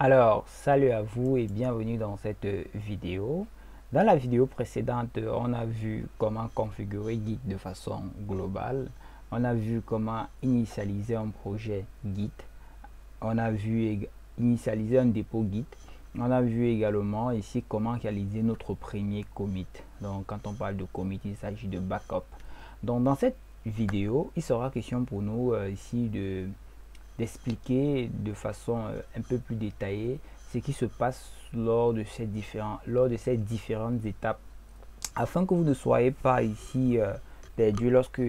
Alors, salut à vous et bienvenue dans cette vidéo. Dans la vidéo précédente, on a vu comment configurer Git de façon globale. On a vu comment initialiser un projet Git. On a vu initialiser un dépôt Git. On a vu également ici comment réaliser notre premier commit. Donc, quand on parle de commit, il s'agit de backup. Donc, dans cette vidéo, il sera question pour nous ici d'expliquer de façon un peu plus détaillée ce qui se passe lors de ces différentes étapes afin que vous ne soyez pas ici perdu lorsque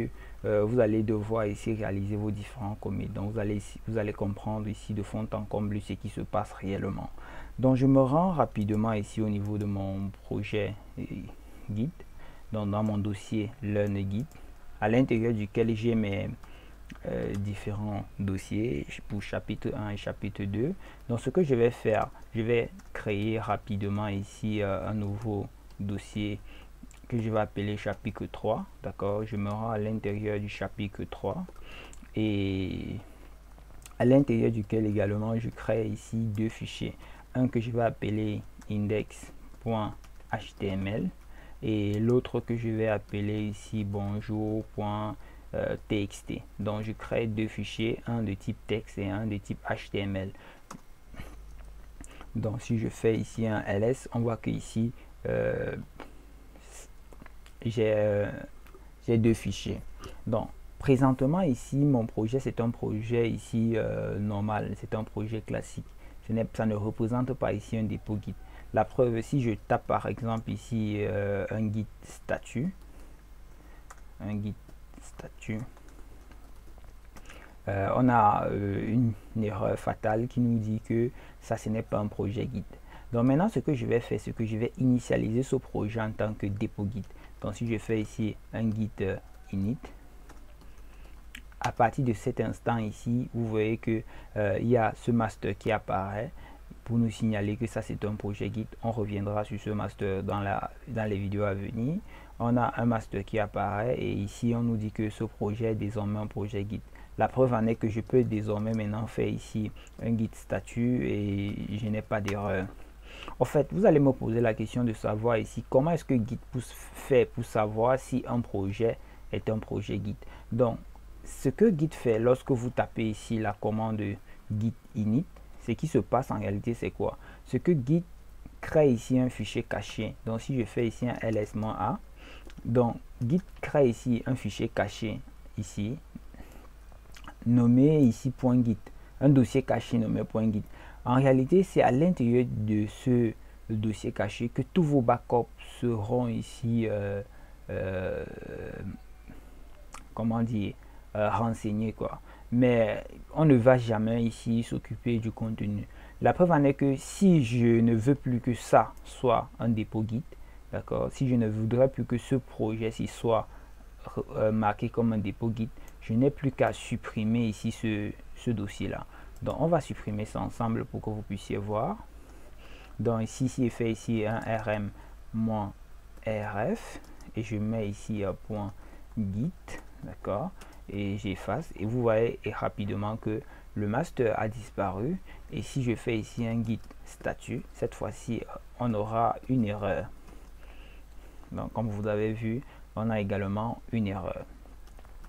vous allez devoir ici réaliser vos différents commits. Donc vous allez comprendre ici de fond en comble ce qui se passe réellement. Donc je me rends rapidement ici au niveau de mon projet Git, donc dans mon dossier Learn Git, à l'intérieur duquel j'ai mes différents dossiers pour chapitre 1 et chapitre 2. Donc ce que je vais faire, je vais créer rapidement ici un nouveau dossier que je vais appeler chapitre 3. D'accord, je me rends à l'intérieur du chapitre 3 et à l'intérieur duquel également je crée ici deux fichiers. Un que je vais appeler index.html et l'autre que je vais appeler ici bonjour.txt. Donc je crée deux fichiers, un de type texte et un de type HTML. Donc si je fais ici un ls, on voit que ici j'ai deux fichiers. Donc présentement ici mon projet c'est un projet ici normal, c'est un projet classique. Ça ne représente pas ici un dépôt Git. La preuve, si je tape par exemple ici un Git statut, on a une erreur fatale qui nous dit que ça ce n'est pas un projet Git. Donc maintenant ce que je vais faire, c'est que je vais initialiser ce projet en tant que dépôt Git. Donc si je fais ici un Git init, à partir de cet instant ici, vous voyez que il y a ce master qui apparaît pour nous signaler que ça c'est un projet Git. On reviendra sur ce master dans les vidéos à venir. On a un master qui apparaît et ici on nous dit que ce projet est désormais un projet Git. La preuve en est que je peux désormais maintenant faire ici un Git statut et je n'ai pas d'erreur. En fait, vous allez me poser la question de savoir ici comment est-ce que Git fait pour savoir si un projet est un projet Git. Donc, ce que Git fait lorsque vous tapez ici la commande git init, ce qui se passe en réalité c'est quoi? Ce que Git crée ici un fichier caché. Donc si je fais ici un ls-a, donc Git crée ici un fichier caché ici nommé ici .git, un dossier caché nommé .git. En réalité c'est à l'intérieur de ce dossier caché que tous vos backups seront ici comment dire renseigner quoi, mais on ne va jamais ici s'occuper du contenu. La preuve en est que si je ne veux plus que ça soit un dépôt Git, d'accord, si je ne voudrais plus que ce projet-ci soit marqué comme un dépôt Git, je n'ai plus qu'à supprimer ici ce dossier là. Donc on va supprimer ça ensemble pour que vous puissiez voir. Donc ici c'est fait ici un rm-rf et je mets ici un point git, d'accord, et j'efface et vous voyez rapidement que le master a disparu. Et si je fais ici un git statut, cette fois-ci on aura une erreur. Donc comme vous avez vu, on a également une erreur.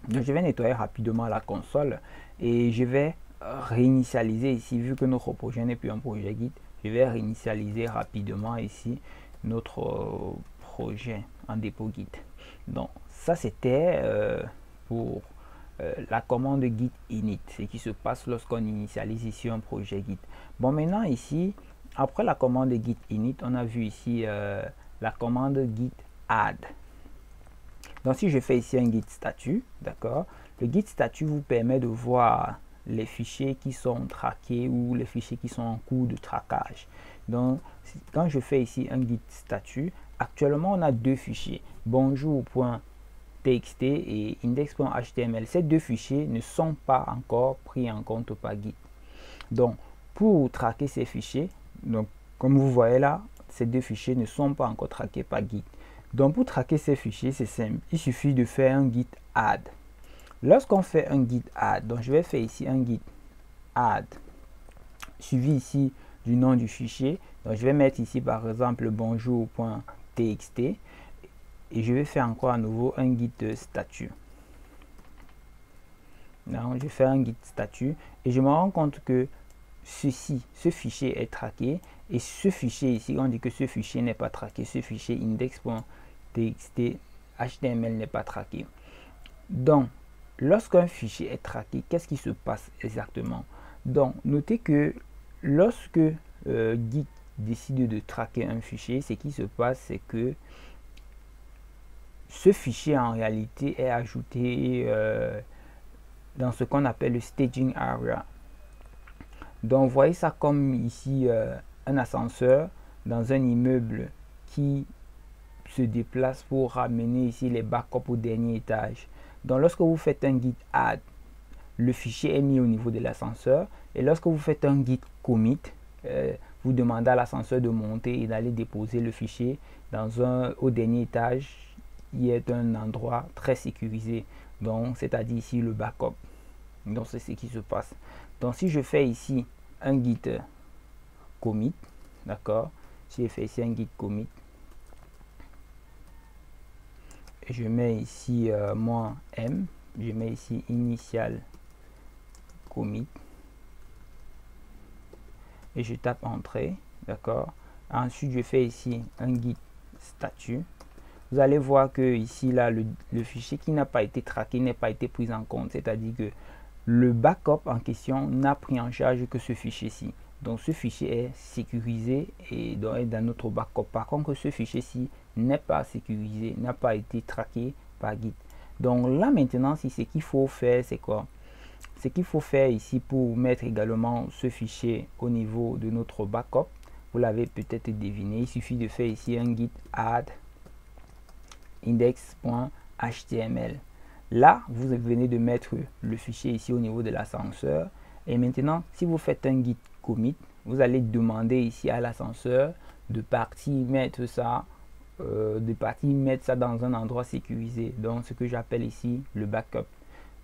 Donc je vais nettoyer rapidement la console et je vais réinitialiser ici, vu que notre projet n'est plus un projet Git, je vais réinitialiser rapidement ici notre projet en dépôt Git. Donc ça c'était pour la commande git init, ce qui se passe lorsqu'on initialise ici un projet Git. Bon, maintenant ici, après la commande git init, on a vu ici la commande git add. Donc si je fais ici un git statut, d'accord, le git statut vous permet de voir les fichiers qui sont traqués ou les fichiers qui sont en cours de traquage. Donc quand je fais ici un git statut, actuellement on a deux fichiers, bonjour.txt et index.html. Ces deux fichiers ne sont pas encore pris en compte par Git. Donc pour traquer ces fichiers, donc comme vous voyez là, ces deux fichiers ne sont pas encore traqués par Git. Donc pour traquer ces fichiers, c'est simple, il suffit de faire un git add. Lorsqu'on fait un git add, donc je vais faire ici un git add suivi ici du nom du fichier. Donc je vais mettre ici par exemple bonjour.txt et je vais faire encore à nouveau un git statut. Donc je fais un git statut et je me rends compte que ce fichier est traqué, et ce fichier ici, on dit que ce fichier n'est pas traqué, ce fichier index.txt HTML n'est pas traqué. Donc lorsqu'un fichier est traqué, qu'est-ce qui se passe exactement? Donc notez que lorsque Git décide de traquer un fichier, ce qui se passe, c'est que ce fichier en réalité est ajouté dans ce qu'on appelle le staging area. Donc vous voyez ça comme ici un ascenseur dans un immeuble qui se déplace pour ramener ici les backups au dernier étage. Donc lorsque vous faites un git add, le fichier est mis au niveau de l'ascenseur, et lorsque vous faites un git commit, vous demandez à l'ascenseur de monter et d'aller déposer le fichier au dernier étage, qui est un endroit très sécurisé, donc c'est-à-dire ici le backup. Donc c'est ce qui se passe. Donc si je fais ici un git commit, d'accord, si je fais ici un git commit et je mets ici -m, je mets ici initial commit et je tape entrée, d'accord. Ensuite je fais ici un git statut. Vous allez voir que ici là le fichier qui n'a pas été traqué n'est pas été pris en compte, c'est-à-dire que le backup en question n'a pris en charge que ce fichier-ci. Donc ce fichier est sécurisé et doit être dans notre backup. Par contre, ce fichier-ci n'est pas sécurisé, n'a pas été traqué par Git. Donc là maintenant, si ce qu'il faut faire, c'est quoi? Ce qu'il faut faire ici pour mettre également ce fichier au niveau de notre backup, vous l'avez peut-être deviné, il suffit de faire ici un git add index.html. Là, vous venez de mettre le fichier ici au niveau de l'ascenseur. Et maintenant, si vous faites un git commit, vous allez demander ici à l'ascenseur de partir mettre ça, dans un endroit sécurisé. Donc, ce que j'appelle ici le backup.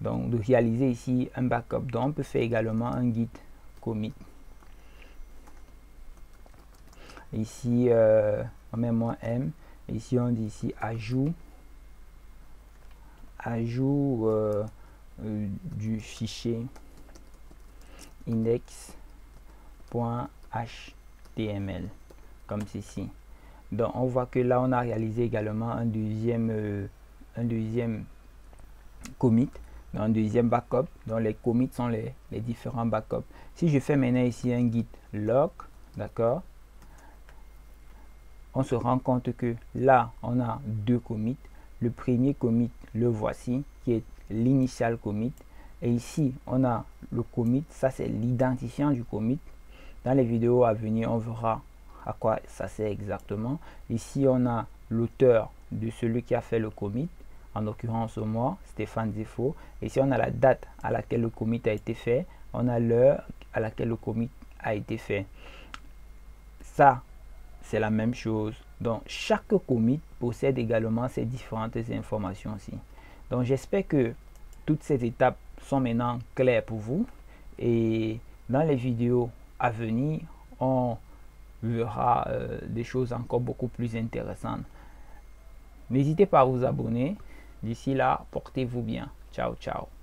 Donc, de réaliser ici un backup. Donc, on peut faire également un git commit. Ici, on met -m. Ici, on dit ici ajout du fichier index.html comme ceci. Donc on voit que là on a réalisé également un deuxième commit, un deuxième backup. Donc les commits sont les différents backups. Si je fais maintenant ici un git log, d'accord, on se rend compte que là on a deux commits. Le premier commit, le voici, qui est l'initial commit. Et ici, on a le commit. Ça, c'est l'identifiant du commit. Dans les vidéos à venir, on verra à quoi ça sert exactement. Ici, on a l'auteur de celui qui a fait le commit. En l'occurrence, moi, Stéphane Zifo. Ici, on a la date à laquelle le commit a été fait. On a l'heure à laquelle le commit a été fait. Ça, c'est la même chose. Donc chaque commit possède également ces différentes informations-ci. Donc j'espère que toutes ces étapes sont maintenant claires pour vous, et dans les vidéos à venir on verra des choses encore beaucoup plus intéressantes. N'hésitez pas à vous abonner. D'ici là, portez-vous bien. Ciao, ciao.